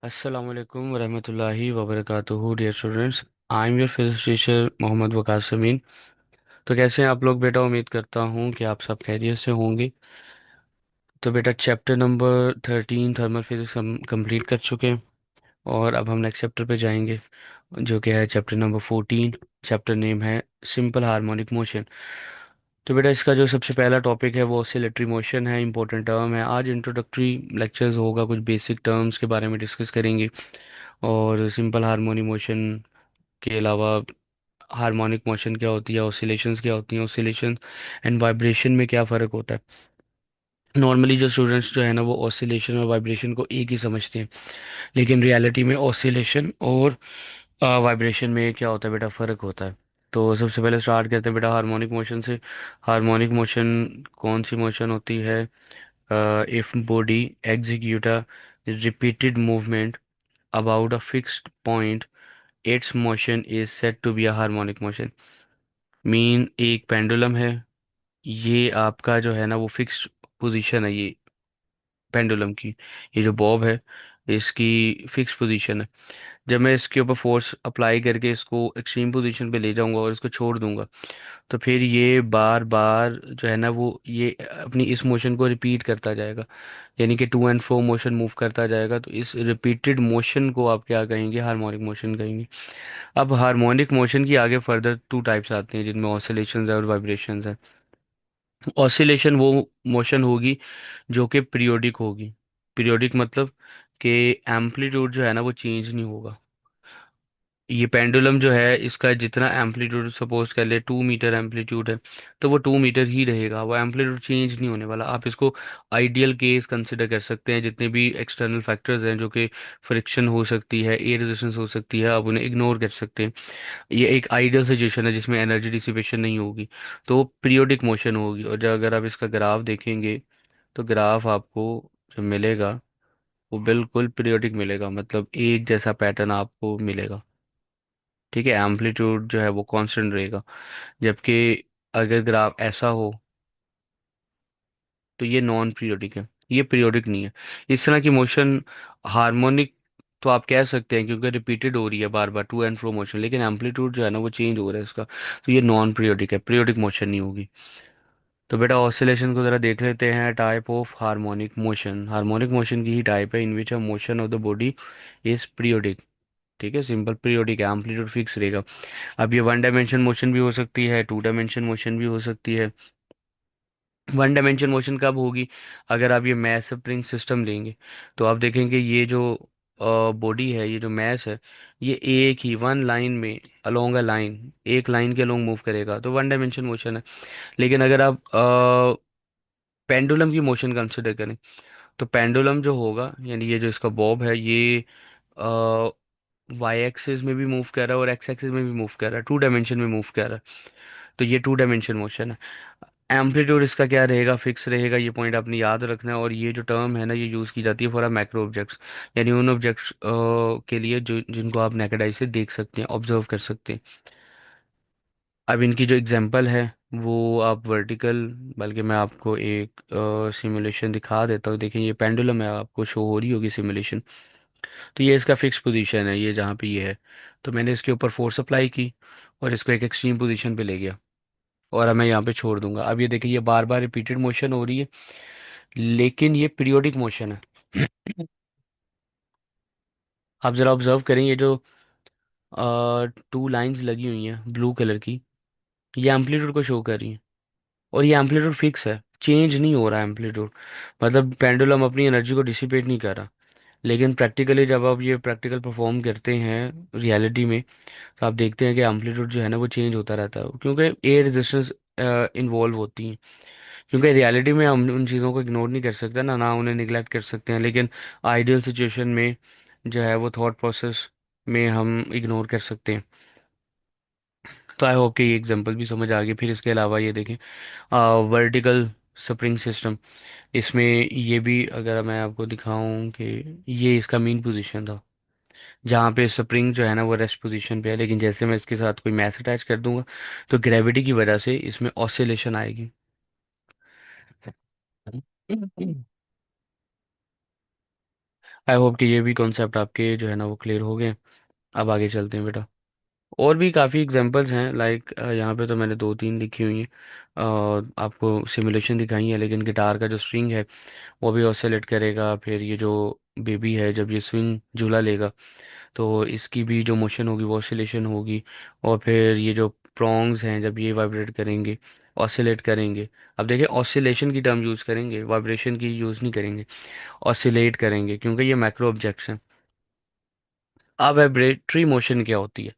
अस्सलाम वालेकुम वरहमतुल्लाहि वबरकातुहू dear students. I am your physics teacher Mohammad Waqas Amin. तो कैसे हैं आप लोग बेटा? उम्मीद करता हूँ कि आप सब खैरियत से होंगे। तो बेटा चैप्टर नंबर 13 थर्मल फिजिक्स हम कंप्लीट कर चुके हैं और अब हम नेक्स्ट चैप्टर पे जाएंगे, जो कि है चैप्टर नंबर 14। चैप्टर नेम है सिंपल हार्मोनिक मोशन। तो बेटा इसका जो सबसे पहला टॉपिक है वो ऑसिलेटरी मोशन है। इंपॉर्टेंट टर्म है। आज इंट्रोडक्टरी लेक्चर्स होगा, कुछ बेसिक टर्म्स के बारे में डिस्कस करेंगे और सिंपल हार्मोनिक मोशन के अलावा हार्मोनिक मोशन क्या होती है, ऑसिलेशंस क्या होती हैं, ऑसिलेशन एंड वाइब्रेशन में क्या फ़र्क होता है। नॉर्मली जो स्टूडेंट्स जो है ना वो ऑसिलेशन और वाइब्रेशन को एक ही समझते हैं, लेकिन रियलिटी में ऑसिलेशन और वाइब्रेशन में क्या होता है बेटा, फ़र्क होता है। तो सबसे पहले स्टार्ट करते हैं बेटा हार्मोनिक मोशन से। हार्मोनिक मोशन कौन सी मोशन होती है? If body execute a repeated movement about a fixed point, its motion is said to be a harmonic motion. Mean एक पेंडुलम है, ये आपका जो है ना वो फिक्स्ड पोजीशन है, ये पेंडुलम की, ये जो बॉब है इसकी फिक्स पोजीशन है। जब मैं इसके ऊपर फोर्स अप्लाई करके इसको एक्सट्रीम पोजीशन पे ले जाऊंगा और इसको छोड़ दूंगा, तो फिर ये बार बार जो है ना वो ये अपनी इस मोशन को रिपीट करता जाएगा, यानी कि to and fro motion move करता जाएगा। तो इस रिपीटेड मोशन को आप क्या कहेंगे? हार्मोनिक मोशन कहेंगे। अब हार्मोनिक मोशन की आगे फर्दर टू टाइप्स आते हैं जिनमें ऑसिलेशंस है और वाइब्रेशंस है। ऑसिलेशन वो मोशन होगी जो कि पीरियोडिक होगी। पीरियोडिक मतलब कि एम्पलीट्यूड जो है ना वो चेंज नहीं होगा। ये पेंडुलम जो है इसका जितना एम्पलीट्यूड सपोज कर ले 2 मीटर एम्पलीट्यूड है, तो वो 2 मीटर ही रहेगा, वो एम्पलीट्यूड चेंज नहीं होने वाला। आप इसको आइडियल केस कंसिडर कर सकते हैं। जितने भी एक्सटर्नल फैक्टर्स हैं जो कि फ्रिक्शन हो सकती है, एयर रेजिस्टेंस हो सकती है, आप उन्हें इग्नोर कर सकते हैं। ये एक आइडियल सिचुएशन है जिसमें एनर्जी डिसिपेशन नहीं होगी, तो पीरियोडिक मोशन होगी। और जब अगर आप इसका ग्राफ देखेंगे तो ग्राफ आपको जो मिलेगा वो बिल्कुल पीरियोडिक मिलेगा, मतलब एक जैसा पैटर्न आपको मिलेगा। ठीक है, एम्पलीट्यूड जो है वो कांस्टेंट रहेगा। जबकि अगर ग्राफ ऐसा हो तो ये नॉन पीरियोडिक है, ये पीरियोडिक नहीं है। इस तरह की मोशन हार्मोनिक तो आप कह सकते हैं क्योंकि रिपीटेड हो रही है बार बार टू एंड फ्रो मोशन, लेकिन एम्पलीट्यूड जो है ना वो चेंज हो रहा है इसका, तो ये नॉन पीरियोडिक है, पीरियोडिक मोशन नहीं होगी। तो बेटा ऑसिलेशन को जरा देख लेते हैं। Type of harmonic motion, harmonic motion की ही टाइप है in which a motion of the body is periodic. ठीक है, सिंपल पीरियोडिक है, एम्पलीट्यूड फिक्स रहेगा। अब ये वन डायमेंशन मोशन भी हो सकती है, टू डायमेंशन मोशन भी हो सकती है। वन डायमेंशन मोशन कब होगी? अगर आप ये मैस स्प्रिंग सिस्टम लेंगे तो आप देखेंगे ये जो बॉडी है, ये जो मैस है, ये एक ही वन लाइन में अलोंग अ लाइन, एक लाइन के अलोंग मूव करेगा, तो वन डायमेंशन मोशन है। लेकिन अगर आप पेंडुलम की मोशन कंसिडर करें तो पेंडुलम जो होगा, यानी ये जो इसका बॉब है, ये वाई एक्सिस में भी मूव कर रहा है और एक्स एक्सिस में भी मूव कर रहा है, टू डायमेंशन में मूव कर रहा है। तो ये टू डायमेंशन मोशन है। एम्पलीट्यूड इसका क्या रहेगा? फिक्स रहेगा। ये पॉइंट आपने याद रखना है। और ये जो टर्म है ना ये यूज़ की जाती है फॉर अ मैक्रो ऑब्जेक्ट्स, यानी उन ऑब्जेक्ट्स के लिए जो जिनको आप नेकेड आई से देख सकते हैं, ऑब्जर्व कर सकते हैं। अब इनकी जो एग्जांपल है वो आप वर्टिकल, बल्कि मैं आपको एक सिमुलेशन दिखा देता हूँ। देखिए ये पेंडुलम है, आपको शो हो रही होगी सिमुलेशन। तो ये इसका फिक्स पोजीशन है, ये जहाँ पे ये है। तो मैंने इसके ऊपर फोर्स अप्लाई की और इसको एक एक्सट्रीम पोजीशन पे ले गया और अब मैं यहाँ पे छोड़ दूंगा। अब ये देखिए ये बार बार रिपीटेड मोशन हो रही है, लेकिन ये पीरियोडिक मोशन है। आप जरा ऑब्जर्व करें, ये जो टू लाइंस लगी हुई हैं ब्लू कलर की, ये एम्पलीट्यूड को शो कर रही हैं। और ये एम्पलीट्यूड फिक्स है, चेंज नहीं हो रहा है एम्पलीट्यूड, मतलब पेंडुलम अपनी एनर्जी को डिसिपेट नहीं कर रहा। लेकिन प्रैक्टिकली जब आप ये प्रैक्टिकल परफॉर्म करते हैं रियलिटी में, तो आप देखते हैं कि एम्पलीट्यूड जो है ना वो चेंज होता रहता है, क्योंकि एयर रेजिस्टेंस इन्वॉल्व होती हैं। क्योंकि रियलिटी में हम उन चीज़ों को इग्नोर नहीं कर सकते ना, ना उन्हें निगलेक्ट कर सकते हैं, लेकिन आइडियल सिचुएशन में जो है वो थॉट प्रोसेस में हम इग्नोर कर सकते हैं। तो आई होप कि ये एग्जांपल भी समझ आ गई। फिर इसके अलावा ये देखें वर्टिकल स्प्रिंग सिस्टम, इसमें ये भी अगर मैं आपको दिखाऊं कि ये इसका मेन पोजीशन था जहाँ पे स्प्रिंग जो है ना वो रेस्ट पोजीशन पे है, लेकिन जैसे मैं इसके साथ कोई मैस अटैच कर दूंगा तो ग्रेविटी की वजह से इसमें ऑसिलेशन आएगी। आई होप कि ये भी कॉन्सेप्ट आपके जो है ना वो क्लियर हो गए। अब आगे चलते हैं बेटा। और भी काफ़ी एग्जांपल्स हैं, लाइक यहाँ पे तो मैंने दो तीन लिखी हुई हैं। आपको सिमुलेशन दिखाई है, लेकिन गिटार का जो स्ट्रिंग है वो भी ऑसिलेट करेगा। फिर ये जो बेबी है जब ये स्विंग झूला लेगा तो इसकी भी जो मोशन होगी वो ऑसिलेशन होगी। और फिर ये जो प्रोंग्स हैं जब ये वाइब्रेट करेंगे, ऑसिलेट करेंगे। अब देखिए, ऑसिलेशन की टर्म यूज़ करेंगे, वाइब्रेशन की यूज़ नहीं करेंगे। ऑसिलेट करेंगे क्योंकि ये मैक्रो ऑब्जेक्ट्स हैं। अब वाइब्रेटरी मोशन क्या होती है?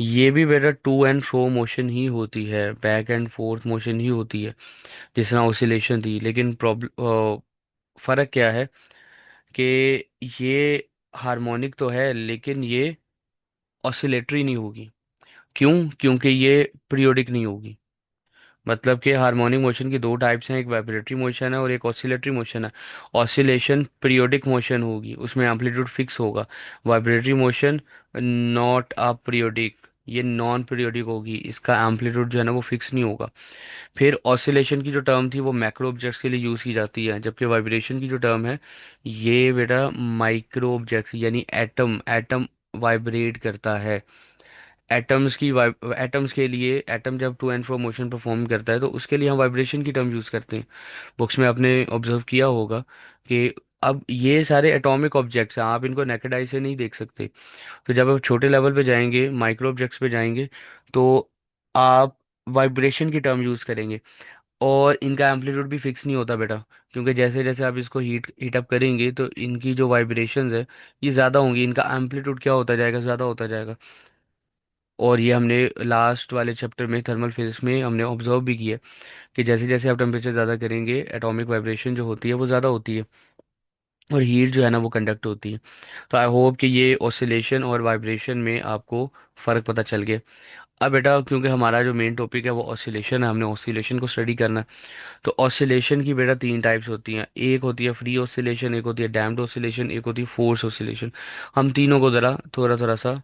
ये भी बेटा टू एंड फ्रो मोशन ही होती है, बैक एंड फोर्थ मोशन ही होती है, जिस तरह ऑसिलेशन थी। लेकिन प्रॉब्लम, फर्क क्या है कि ये हार्मोनिक तो है लेकिन ये ऑसिलेटरी नहीं होगी। क्यों? क्योंकि ये पीरियोडिक नहीं होगी। मतलब कि हार्मोनिक मोशन की दो टाइप्स हैं, एक वाइब्रेटरी मोशन है और एक ऑसिलेटरी मोशन है। ऑसिलेशन पीरियोडिक मोशन होगी, उसमें एम्पलीट्यूड फिक्स होगा। Vibratory motion not a periodic, ये नॉन पीरियोडिक होगी, इसका एम्पलीट्यूड जो है ना वो फिक्स नहीं होगा। फिर ऑसिलेशन की जो टर्म थी वो मैक्रो ऑब्जेक्ट्स के लिए यूज़ की जाती है, जबकि वाइब्रेशन की जो टर्म है ये बेटा माइक्रो ऑब्जेक्ट्स यानी एटम, एटम वाइब्रेट करता है। एटम्स के लिए, एटम जब to and fro motion perform करता है तो उसके लिए हम वाइब्रेशन की टर्म यूज़ करते हैं। बुक्स में आपने ऑब्जर्व किया होगा कि अब ये सारे एटॉमिक ऑब्जेक्ट्स हैं, आप इनको नेकेड आई से नहीं देख सकते। तो जब आप छोटे लेवल पे जाएंगे, माइक्रो ऑब्जेक्ट्स पे जाएंगे, तो आप वाइब्रेशन की टर्म यूज़ करेंगे। और इनका एम्पलीट्यूड भी फिक्स नहीं होता बेटा, क्योंकि जैसे जैसे आप इसको हीट अप करेंगे तो इनकी जो वाइब्रेशंस है ये ज़्यादा होंगी, इनका एम्पलीट्यूड क्या होता जाएगा, ज़्यादा होता जाएगा। और ये हमने लास्ट वाले चैप्टर में थर्मल फिजिक्स में हमने ऑब्जर्व भी किया कि जैसे जैसे आप टेम्परेचर ज़्यादा करेंगे एटॉमिक वाइब्रेशन जो होती है वो ज़्यादा होती है, और हीट जो है ना वो कंडक्ट होती है। तो आई होप कि ये ऑसिलेशन और वाइब्रेशन में आपको फ़र्क पता चल गया। अब बेटा, क्योंकि हमारा जो मेन टॉपिक है वो ऑसिलेशन है, हमने ऑसिलेशन को स्टडी करना है। तो ऑसिलेशन की बेटा तीन टाइप्स होती हैं, एक होती है फ्री ऑसिलेशन, एक होती है डैम्प्ड ऑसिलेशन, एक होती है फोर्स ऑसिलेशन। हम तीनों को ज़रा थोड़ा थोड़ा सा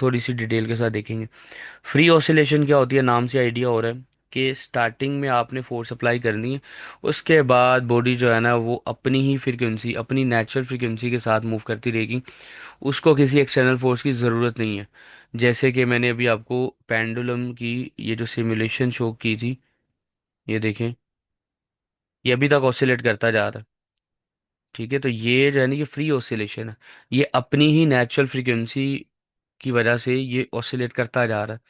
थोड़ी सी डिटेल के साथ देखेंगे। फ्री ऑसिलेशन क्या होती है, नाम से आइडिया हो रहा है कि स्टार्टिंग में आपने फोर्स अप्लाई करनी है, उसके बाद बॉडी जो है ना वो अपनी ही फ्रीक्वेंसी, अपनी नेचुरल फ्रीक्वेंसी के साथ मूव करती रहेगी। उसको किसी एक्सटर्नल फोर्स की ज़रूरत नहीं है। जैसे कि मैंने अभी आपको पेंडुलम की ये जो सिमुलेशन शो की थी, ये देखें, ये अभी तक ऑसिलेट करता जा रहा है। ठीक है, तो ये जो है ना ये फ्री ऑसिलेशन है, ये अपनी ही नेचुरल फ्रीक्वेंसी की वजह से ये ऑसिलेट करता जा रहा है।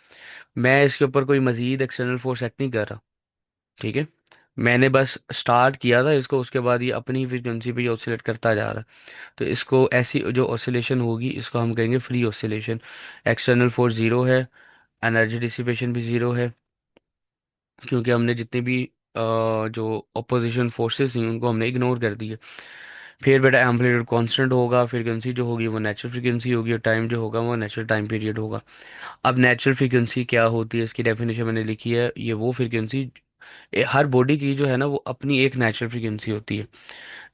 मैं इसके ऊपर कोई मजीद एक्सटर्नल फोर्स एक्ट नहीं कर रहा। ठीक है, मैंने बस स्टार्ट किया था इसको, उसके बाद ये अपनी फ्रीक्वेंसी पे ही ऑसिलेट करता जा रहा है। तो इसको ऐसी जो ऑसिलेशन होगी इसको हम कहेंगे free oscillation. External force zero है, एनर्जी डिसिपेशन भी ज़ीरो है, क्योंकि हमने जितने भी जो अपोजिशन फोर्सेस थी उनको हमने इग्नोर कर दिया। फिर बेटा एम्पलीट्यूड कांस्टेंट होगा, फ्रीक्वेंसी जो होगी वो नेचुरल फ्रीक्वेंसी होगी, और टाइम जो होगा वो नेचुरल टाइम पीरियड होगा। अब नेचुरल फ्रीक्वेंसी क्या होती है, इसकी डेफिनेशन मैंने लिखी है, ये वो फ्रीक्वेंसी, हर बॉडी की जो है ना वो अपनी एक नेचुरल फ्रीक्वेंसी होती है,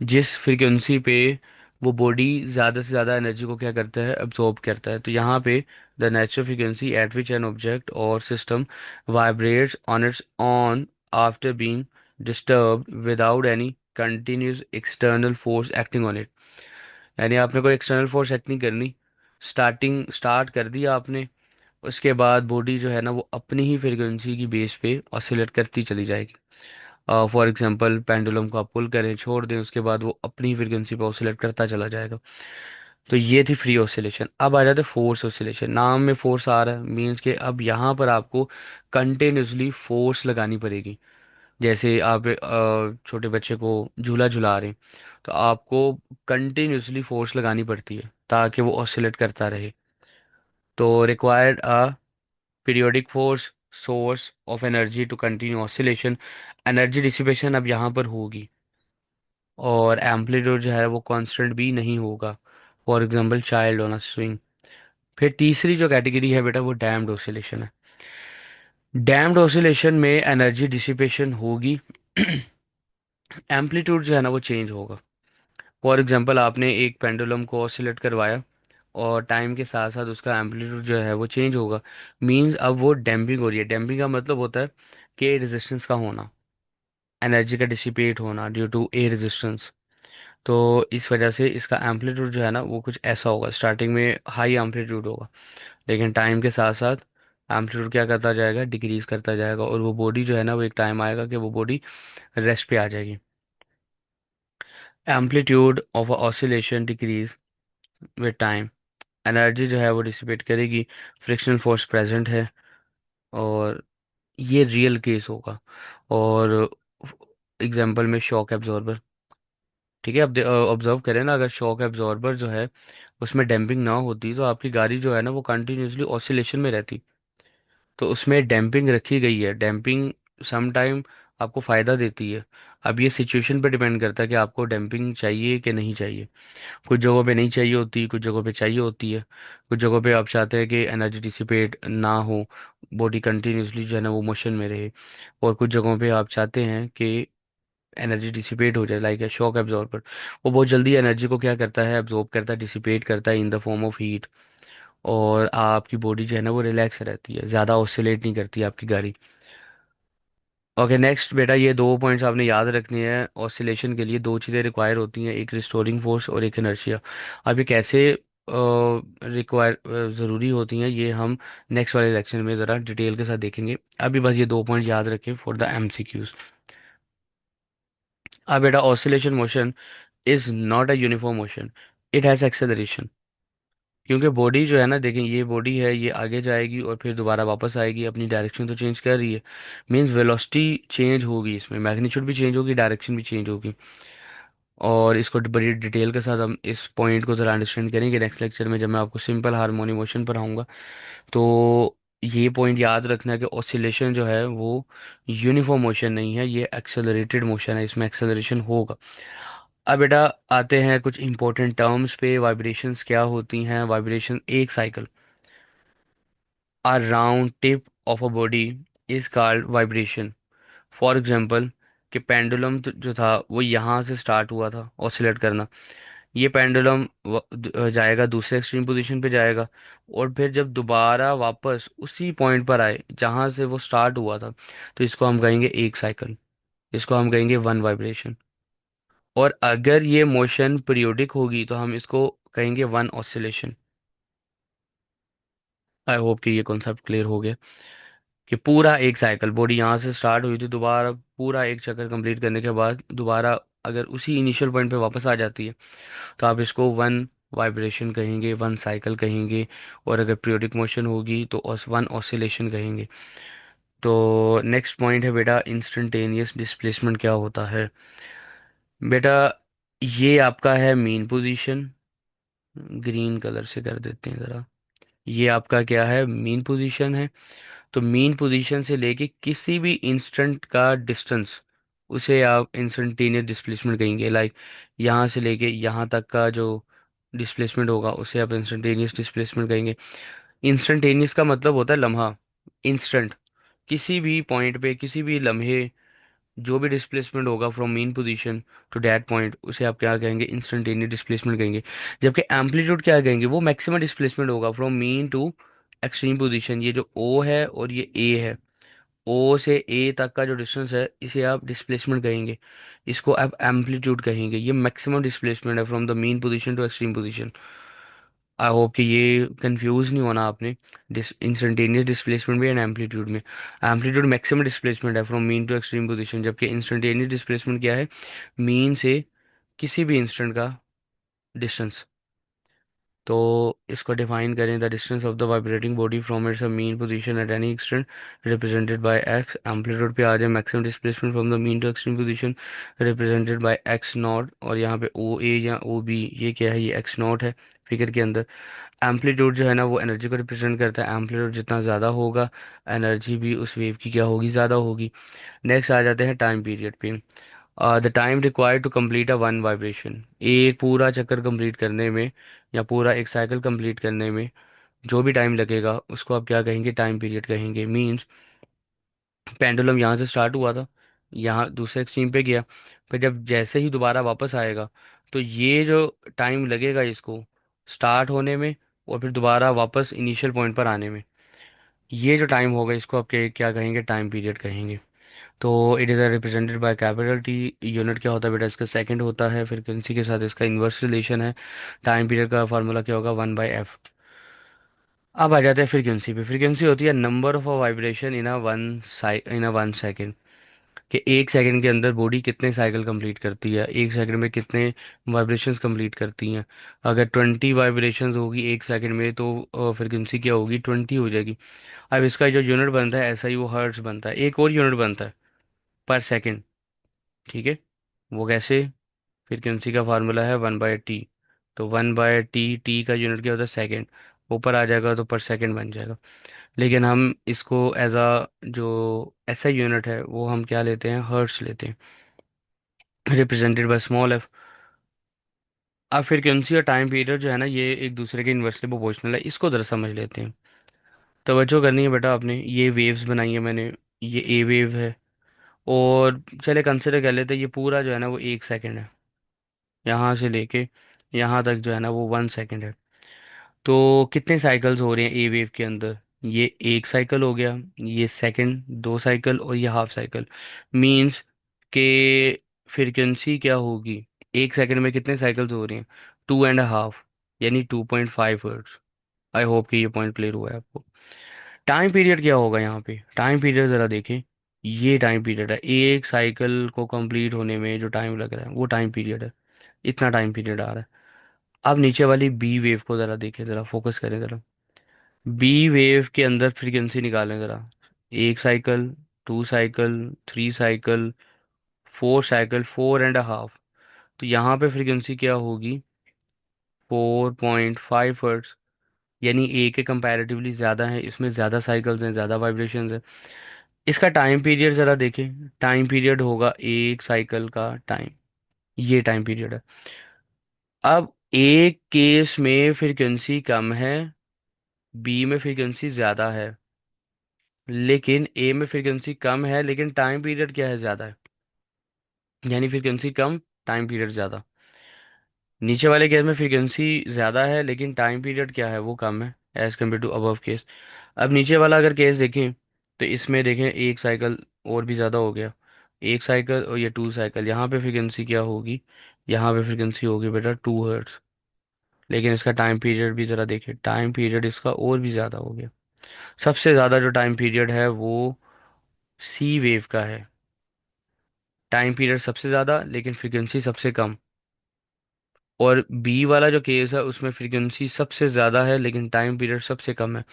जिस फ्रीक्वेंसी पे वो बॉडी ज़्यादा से ज़्यादा एनर्जी को क्या करता है, अब्जॉर्ब करता है। तो यहाँ पे the natural frequency at which an object और system vibrates on its on after being disturbed without any continuous external force acting on it. यानी आपने कोई एक्सटर्नल फोर्स एक्ट नहीं करनी, स्टार्ट कर दिया आपने, उसके बाद बॉडी जो है ना वो अपनी ही फ्रीक्वेंसी की बेस पे ऑसिलेट करती चली जाएगी। फॉर एग्जांपल पेंडुलम को आप पुल करें, छोड़ दें, उसके बाद वो अपनी फ्रीक्वेंसी पे ऑसिलेट करता चला जाएगा। तो ये थी फ्री ऑसिलेशन। अब आ जाते फोर्स ऑसिलेशन। नाम में फोर्स आ रहा है, मीन्स के अब यहाँ पर आपको कंटिन्यूसली फोर्स लगानी पड़ेगी। जैसे आप छोटे बच्चे को झूला झुला रहे हैं, तो आपको कंटिन्यूसली फोर्स लगानी पड़ती है ताकि वो ऑसिलेट करता रहे। तो required a periodic force source of energy to continue oscillation. Energy dissipation अब यहाँ पर होगी, और एम्पलीट्यूड जो है वो कांस्टेंट भी नहीं होगा। For example child on a swing. फिर तीसरी जो कैटेगरी है बेटा वो डैम्प्ड ऑसिलेशन है। डैम्प्ड ऑसिलेशन में एनर्जी डिसिपेशन होगी, एम्पलीट्यूड जो है ना वो चेंज होगा। फॉर एग्जांपल आपने एक पेंडुलम को ऑसिलेट करवाया, और टाइम के साथ साथ उसका एम्पलीट्यूड जो है वो चेंज होगा। मींस अब वो डैम्पिंग हो रही है। डैम्पिंग का मतलब होता है कि रेजिस्टेंस का होना, एनर्जी का डिसिपेट होना ड्यू टू ए रेजिस्टेंस। तो इस वजह से इसका एम्पलीट्यूड जो है ना वो कुछ ऐसा होगा, स्टार्टिंग में हाई एम्पलीट्यूड होगा, लेकिन टाइम के साथ साथ एम्पलीट्यूड क्या करता जाएगा, डिक्रीज करता जाएगा, और वो बॉडी जो है ना वो एक टाइम आएगा कि वो बॉडी रेस्ट पे आ जाएगी। Amplitude of oscillation decrease with time, energy जो है वो डिसिपेट करेगी, फ्रिक्शनल फोर्स प्रेजेंट है, और ये रियल केस होगा। और एग्जांपल में शॉक एब्जॉर्बर, ठीक है, अब ऑब्जर्व करें ना, अगर शॉक एब्जॉर्बर जो है उसमें डैम्पिंग ना होती तो आपकी गाड़ी जो है ना वो कंटिन्यूसली ऑसिलेशन में रहती। तो उसमें डैम्पिंग रखी गई है, डैम्पिंग सम टाइम आपको फ़ायदा देती है। अब ये सिचुएशन पे डिपेंड करता है कि आपको डैम्पिंग चाहिए कि नहीं चाहिए। कुछ जगहों पे नहीं चाहिए होती, कुछ जगहों पे चाहिए होती है। कुछ जगहों पे आप चाहते हैं कि एनर्जी डिसिपेट ना हो, बॉडी कंटिन्यूसली जो है ना वो मोशन में रहे। और कुछ जगहों पे आप चाहते हैं कि एनर्जी डिसिपेट हो जाए, लाइक है शॉक एब्जॉर्बर। वो बहुत जल्दी एनर्जी को क्या करता है, एब्जॉर्ब करता है, डिसिपेट करता है in the form of heat, और आपकी बॉडी जो है ना वो रिलैक्स रहती है, ज़्यादा ऑसिलेट नहीं करती आपकी गाड़ी। ओके नेक्स्ट बेटा, ये दो पॉइंट्स आपने याद रखने हैं। ऑसिलेशन के लिए दो चीज़ें रिक्वायर होती हैं, एक रिस्टोरिंग फोर्स और एक इनर्शिया। अब ये कैसे रिक्वायर ज़रूरी होती हैं, ये हम नेक्स्ट वाले लेक्चर में ज़रा डिटेल के साथ देखेंगे। अभी बस ये दो पॉइंट याद रखें फॉर द एमसीक्यूज। अब बेटा, oscillation motion is not a uniform motion, it has acceleration. क्योंकि बॉडी जो है ना, देखें ये बॉडी है, ये आगे जाएगी और फिर दोबारा वापस आएगी, अपनी डायरेक्शन तो चेंज कर रही है। मीन्स वेलोसिटी चेंज होगी, इसमें मैग्नीट्यूड भी चेंज होगी, डायरेक्शन भी चेंज होगी। और इसको बड़ी डिटेल के साथ हम इस पॉइंट को ज़रा अंडरस्टैंड करेंगे नेक्स्ट लेक्चर में, जब मैं आपको सिंपल हार्मोनी मोशन पढ़ाऊंगा। तो ये पॉइंट याद रखना है कि ऑसिलेशन जो है वो यूनिफॉर्म मोशन नहीं है, ये एक्सेलरेटेड मोशन है, इसमें एक्सेलरेशन होगा। अब बेटा, आते हैं कुछ इंपॉर्टेंट टर्म्स पे। वाइब्रेशंस क्या होती हैं? वाइब्रेशन एक cycle, a round tip of a body is called vibration। For example, कि पेंडुलम जो था वो यहाँ से स्टार्ट हुआ था ऑसिलेट करना, ये पेंडुलम जाएगा दूसरे एक्सट्रीम पोजीशन पे जाएगा, और फिर जब दोबारा वापस उसी पॉइंट पर आए जहाँ से वो स्टार्ट हुआ था, तो इसको हम कहेंगे एक साइकिल, इसको हम कहेंगे वन वाइब्रेशन। और अगर ये मोशन पीरियोडिक होगी तो हम इसको कहेंगे वन ऑसिलेशन। आई होप कि ये कॉन्सेप्ट क्लियर हो गया, कि पूरा एक साइकिल, बॉडी यहाँ से स्टार्ट हुई थी, दोबारा पूरा एक चक्कर कंप्लीट करने के बाद दोबारा अगर उसी इनिशियल पॉइंट पे वापस आ जाती है, तो आप इसको वन वाइब्रेशन कहेंगे, वन साइकिल कहेंगे। और अगर पीरियोडिक मोशन होगी तो वन ऑसिलेशन कहेंगे। तो नेक्स्ट पॉइंट है बेटा, इंस्टेंटेनियस डिस्प्लेसमेंट क्या होता है? बेटा, ये आपका है मीन पोजीशन, ग्रीन कलर से कर देते हैं ज़रा। ये आपका क्या है, मीन पोजीशन है। तो मीन पोजीशन से लेके किसी भी इंस्टेंट का डिस्टेंस, उसे आप इंस्टेंटेनियस डिस्प्लेसमेंट कहेंगे। लाइक यहाँ से लेके यहाँ तक का जो डिस्प्लेसमेंट होगा उसे आप इंस्टेंटेनियस डिस्प्लेसमेंट कहेंगे। इंस्टेंटेनियस का मतलब होता है लम्हा, इंस्टेंट, किसी भी पॉइंट पे किसी भी लम्हे जो भी डिस्प्लेसमेंट होगा from mean position to that point, उसे आप क्या कहेंगे, इंस्टेंटेनियस डिस्प्लेसमेंट कहेंगे। जबकि एम्पलीट्यूड क्या कहेंगे, वो मैक्सिमम डिस्प्लेसमेंट होगा from mean to extreme position. ये जो ओ है और ये ए है, ओ से ए तक का जो डिस्टेंस है इसे आप डिस्प्लेसमेंट कहेंगे, इसको आप एम्पलीट्यूड कहेंगे। ये मैक्सिमम डिस्प्लेसमेंट है from the mean position to extreme position. I hope कि ये कंफ्यूज नहीं होना आपने, इंस्टेंटेनियस डिस्प्लेसमेंट में एंड एम्पलीट्यूड में। एम्पलीट्यूड मैक्सिमम डिस्प्लेसमेंट है from mean to extreme position, जबकि इंस्टेंटेनियस डिस्प्लेसमेंट क्या है, मीन से किसी भी इंस्टेंट का डिस्टेंस। तो इसको डिफाइन करें, the distance of the vibrating body from its mean position at any extent represented by x. Amplitude पे आ जाए, maximum displacement from the mean to extreme position represented by x naught. और यहाँ पे ओ ए या ओ बी ये क्या है, ये एक्स नॉट है फिगर के अंदर। एम्पलीट्यूड जो है ना वो एनर्जी को रिप्रेजेंट करता है, एम्पलीट्यूड जितना ज़्यादा होगा एनर्जी भी उस वेव की क्या होगी, ज़्यादा होगी। नेक्स्ट आ जाते हैं टाइम पीरियड पे। The time required to complete a one vibration, एक पूरा चक्कर कंप्लीट करने में या पूरा एक साइकिल कंप्लीट करने में जो भी टाइम लगेगा उसको आप क्या कहेंगे, टाइम पीरियड कहेंगे। मींस पेंडुलम यहाँ से स्टार्ट हुआ था, यहाँ दूसरे एक्सट्रीम पे गया, फिर जब जैसे ही दोबारा वापस आएगा, तो ये जो टाइम लगेगा इसको स्टार्ट होने में और फिर दोबारा वापस इनिशियल पॉइंट पर आने में, ये जो टाइम होगा इसको आप क्या क्या कहेंगे, टाइम पीरियड कहेंगे। तो it is represented by capital T. Unit क्या होता है बेटा, इसका सेकंड होता है, फ्रीक्वेंसी के साथ इसका इन्वर्स रिलेशन है। टाइम पीरियड का फार्मूला क्या होगा, 1/f। अब आ जाते हैं फ्रीक्वेंसी पे। फ्रीक्वेंसी होती है number of a vibration in a one second, कि एक सेकंड के अंदर बॉडी कितने साइकिल कंप्लीट करती है, एक सेकंड में कितने वाइब्रेशंस कंप्लीट करती हैं। अगर 20 वाइब्रेशंस होगी एक सेकंड में तो फ्रीक्वेंसी क्या होगी, 20 हो जाएगी। अब इसका जो यूनिट बनता है ऐसा ही वो हर्ट्ज बनता है। एक और यूनिट बनता है, पर सेकंड। ठीक है, वो कैसे, फ्रीक्वेंसी का फार्मूला है 1/t। तो 1/t, टी का यूनिट क्या होता है, सेकंड। ऊपर आ जाएगा तो पर सेकंड बन जाएगा। लेकिन हम इसको एज अ जो ऐसा यूनिट है वो हम क्या लेते हैं, हर्ट्ज लेते हैं, रिप्रेजेंटेड बाय स्मॉल एफ। अब फ्रीक्वेंसी और टाइम पीरियड जो है ना, ये एक दूसरे के इन्वर्सली प्रोपोर्शनल है, इसको जरा समझ लेते हैं। तवज्जो करनी है बेटा आपने, ये वेव्स बनाई है मैंने, ये ए वेव है। और चले कंसिडर कर लेते हैं ये पूरा जो है ना वो 1 सेकंड है, यहाँ से लेके यहाँ तक जो है ना वो 1 सेकंड है। तो कितने साइकिल्स हो रहे हैं ए वेव के अंदर, ये एक साइकिल हो गया, ये सेकंड 2 साइकिल, और ये हाफ साइकिल। मींस के फ्रीक्वेंसी क्या होगी, एक सेकंड में कितने साइकिल्स हो रही हैं, 2.5, यानी 2.5 हर्ट्ज। आई होप कि ये पॉइंट क्लियर हुआ है आपको। टाइम पीरियड क्या होगा यहाँ पे, टाइम पीरियड ज़रा देखें। ये टाइम पीरियड है, एक साइकिल को कंप्लीट होने में जो टाइम लग रहा है वो टाइम पीरियड है। इतना टाइम पीरियड आ रहा है। अब नीचे वाली बी वेव को ज़रा देखें, ज़रा फोकस करें ज़रा। बी वेव के अंदर फ्रीक्वेंसी निकालें ज़रा। एक साइकिल, 2 साइकिल, 3 साइकिल, 4 साइकिल, 4.5। तो यहाँ पे फ्रीक्वेंसी क्या होगी, 4.5 हर्ट्ज। यानी ए के कंपैरेटिवली ज़्यादा है, इसमें ज़्यादा साइकिल्स हैं, ज़्यादा वाइब्रेशंस हैं। इसका टाइम पीरियड ज़रा देखें। टाइम पीरियड होगा एक साइकिल का टाइम, ये टाइम पीरियड है। अब एक केस में फ्रीक्वेंसी कम है, बी में फ्रीक्वेंसी ज़्यादा है, लेकिन ए में फ्रीक्वेंसी कम है लेकिन टाइम पीरियड क्या है, ज़्यादा है। यानी फ्रीक्वेंसी कम, टाइम पीरियड ज़्यादा। नीचे वाले केस में फ्रीक्वेंसी ज़्यादा है लेकिन टाइम पीरियड क्या है, वो कम है, as compare to above case. अब नीचे वाला अगर केस देखें तो इसमें देखें एक साइकिल और भी ज़्यादा हो गया, एक साइकिल और ये 2 साइकिल, यहाँ पे फ्रीक्वेंसी क्या होगी, यहाँ पे फ्रीक्वेंसी होगी बेटा 2 हर्ट्ज। लेकिन इसका टाइम पीरियड भी ज़रा देखिए, टाइम पीरियड इसका और भी ज़्यादा हो गया। सबसे ज़्यादा जो टाइम पीरियड है वो सी वेव का है। टाइम पीरियड सबसे ज़्यादा लेकिन फ्रीक्वेंसी सबसे कम। और बी वाला जो केस है उसमें फ्रीक्वेंसी सबसे ज़्यादा है लेकिन टाइम पीरियड सबसे कम है।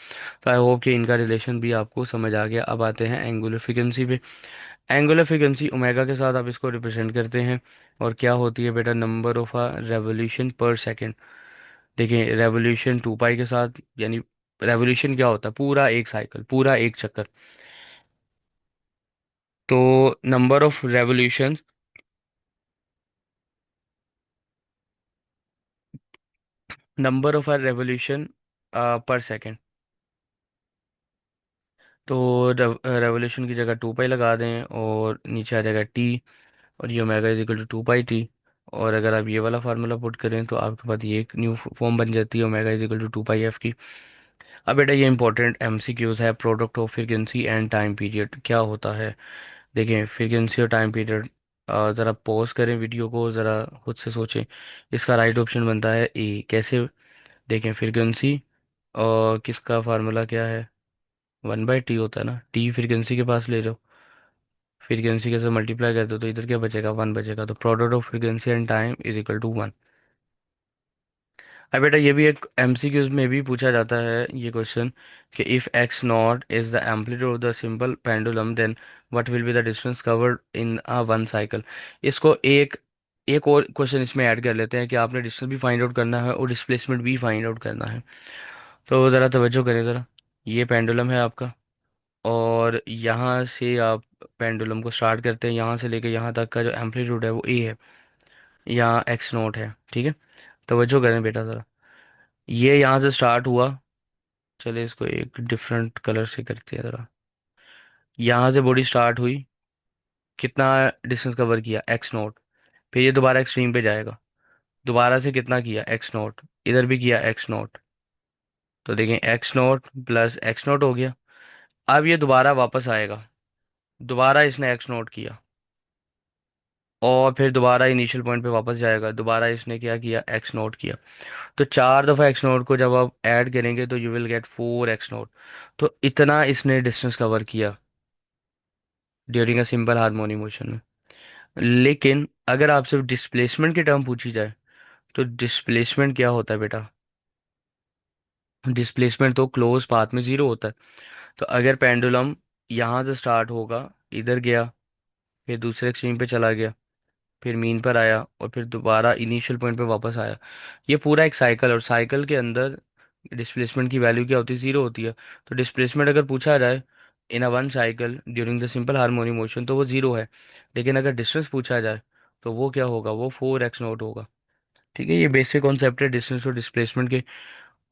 तो आई होप कि इनका रिलेशन भी आपको समझ आ गया। अब आते हैं एंगुलर फ्रीक्वेंसी पे। एंगुलर फ्रीक्वेंसी ओमेगा के साथ आप इसको रिप्रेजेंट करते हैं। और क्या होती है बेटा, नंबर ऑफ अ रेवोल्यूशन पर सेकेंड। देखिए रेवोल्यूशन 2 पाई के साथ, यानी रेवोल्यूशन क्या होता है, पूरा एक साइकिल, पूरा एक चक्कर। तो number of revolution, number of a revolution पर सेकेंड। तो रेवोल्यूशन की जगह 2 पाई लगा दें और नीचे आ जाएगा टी, और ये omega is equal to 2 pi t. और अगर आप ये वाला फार्मूला पुट करें तो आपके पास ये एक न्यू फॉर्म बन जाती है, omega is equal to 2 pi f की। अब बेटा ये इंपॉर्टेंट एमसीक्यूज है, product of frequency and time period क्या होता है। देखें फ्रीक्वेंसी और टाइम पीरियड, ज़रा पॉज करें वीडियो को, ज़रा खुद से सोचें। इसका राइट ऑप्शन बनता है ए। कैसे, देखें फ्रीक्वेंसी और किसका फार्मूला क्या है, 1/t होता है ना, टी फ्रीक्वेंसी के पास ले जाओ, फ्रीक्वेंसी के साथ मल्टीप्लाई कर दो तो इधर क्या बचेगा, 1 बचेगा। तो product of frequency and time is equal to 1। अब बेटा ये भी एक एमसीक्यूज में भी पूछा जाता है ये क्वेश्चन, कि if x naught is the amplitude of the simple pendulum then what will be the distance covered in a one cycle. इसको एक एक और क्वेश्चन इसमें ऐड कर लेते हैं कि आपने डिस्टेंस भी फाइंड आउट करना है और डिस्प्लेसमेंट भी फाइंड आउट करना है। तो ज़रा तवज्जो करें ज़रा। ये पेंडुलम है आपका, और यहाँ से आप पेंडुलम को स्टार्ट करते हैं, यहाँ से लेके यहाँ तक का जो एम्पलीट्यूड है वो ए है, यहाँ एक्स नॉट है। ठीक है, तवज्जो करें बेटा ज़रा। ये यहाँ से स्टार्ट हुआ, चलिए इसको एक डिफरेंट कलर से करते हैं ज़रा। यहाँ से बॉडी स्टार्ट हुई, कितना डिस्टेंस कवर किया, एक्स नॉट। फिर ये दोबारा एक्सट्रीम पे जाएगा, दोबारा से कितना किया, एक्स नॉट। इधर भी किया एक्स नॉट। तो देखें x not plus x not हो गया। अब ये दोबारा वापस आएगा, दोबारा इसने एक्स नोट किया, और फिर दोबारा इनिशियल पॉइंट पे वापस जाएगा, दोबारा इसने क्या किया, एक्स नोट किया। तो 4 दफ़ा एक्स नोट को जब आप ऐड करेंगे तो you will get 4 x note. तो इतना इसने डिस्टेंस कवर किया during a simple harmonic motion में। लेकिन अगर आपसे डिस्प्लेसमेंट की टर्म पूछी जाए, तो डिस्प्लेसमेंट क्या होता है बेटा? डिस्प्लेसमेंट तो क्लोज पाथ में जीरो होता है। तो अगर पेंडुलम यहाँ से स्टार्ट होगा, इधर गया, फिर दूसरे एक्सट्रीम पे चला गया, फिर मीन पर आया, और फिर दोबारा इनिशियल पॉइंट पे वापस आया, ये पूरा एक साइकिल, और साइकिल के अंदर डिस्प्लेसमेंट की वैल्यू क्या होती है, जीरो होती है। तो डिस्प्लेसमेंट अगर पूछा जाए in a one cycle during the simple harmonic motion, तो वो जीरो है। लेकिन अगर डिस्टेंस पूछा जाए तो वो क्या होगा, वो 4 एक्स नोट होगा। ठीक है, ये बेसिक कॉन्सेप्ट है डिस्टेंस और डिस्प्लेसमेंट के।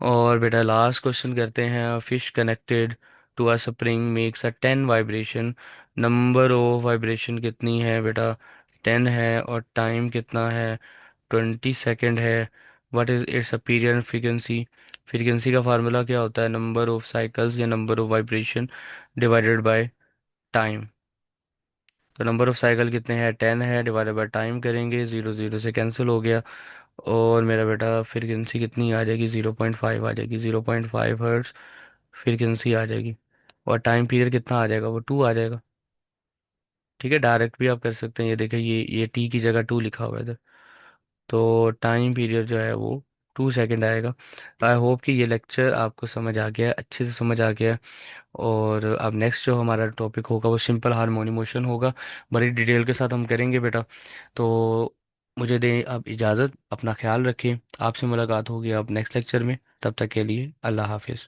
और बेटा लास्ट क्वेश्चन करते हैं। Fish connected to a spring makes a 10 vibration. Number of vibration कितनी है बेटा? 10 है। और टाइम कितना है? 20 सेकेंड है। What is it's period frequency? Frequency का फार्मूला क्या होता है? नंबर ऑफ साइकिल्स या number of vibration divided by time. तो नंबर ऑफ साइकिल कितने हैं? 10 है, डिवाइडेड बाय टाइम करेंगे, जीरो जीरो से कैंसिल हो गया। और मेरा बेटा फ्रीक्वेंसी कितनी आ जाएगी? 0.5 आ जाएगी, 0.5 हर्ट्स फ्रीक्वेंसी आ जाएगी। और टाइम पीरियड कितना आ जाएगा? वो 2 आ जाएगा। ठीक है, डायरेक्ट भी आप कर सकते हैं। ये देखिए, ये टी की जगह 2 लिखा हुआ है इधर। तो टाइम पीरियड जो है वो 2 सेकेंड आएगा। आई होप कि ये लेक्चर आपको समझ आ गया है, अच्छे से समझ आ गया है। और अब नेक्स्ट जो हमारा टॉपिक होगा वो सिंपल हार्मोनिक मोशन होगा। बड़ी डिटेल के साथ हम करेंगे बेटा। तो मुझे दें आप इजाज़त, अपना ख्याल रखिए। आपसे मुलाकात होगी अब नेक्स्ट लेक्चर में। तब तक के लिए अल्लाह हाफिज़।